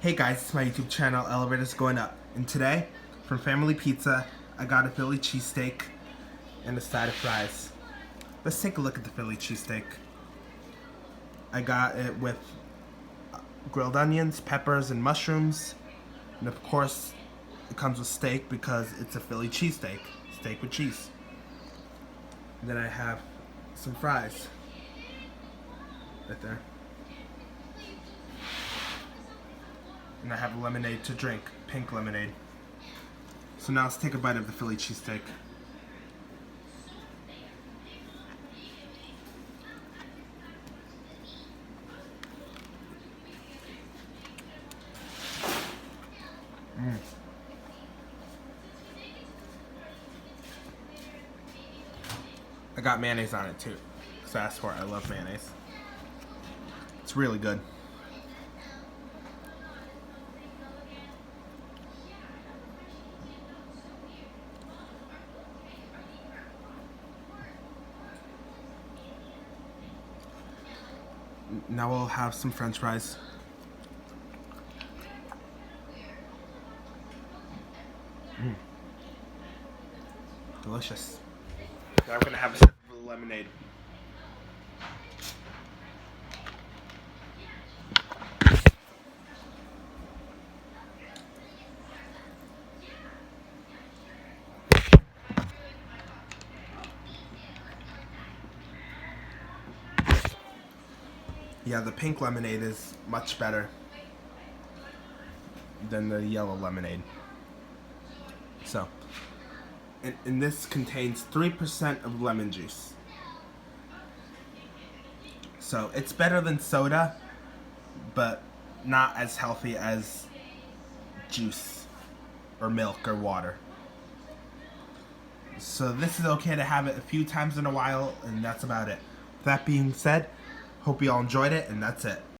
Hey guys, it's my YouTube channel, Elevators Going Up. And today, from Family Pizza, I got a Philly cheesesteak and a side of fries. Let's take a look at the Philly cheesesteak. I got it with grilled onions, peppers, and mushrooms. And of course, it comes with steak because it's a Philly cheesesteak. Steak with cheese. And then I have some fries. Right there. And I have lemonade to drink, pink lemonade. So now let's take a bite of the Philly cheesesteak. I got mayonnaise on it too, because I asked for it. I love mayonnaise. It's really good. Now we'll have some French fries. Delicious. Now I'm gonna have a sip of the lemonade. Yeah, the pink lemonade is much better than the yellow lemonade. So, and this contains 3% of lemon juice. So, it's better than soda, but not as healthy as juice or milk or water. So, this is okay to have it a few times in a while, and that's about it. That being said, hope you all enjoyed it, and that's it.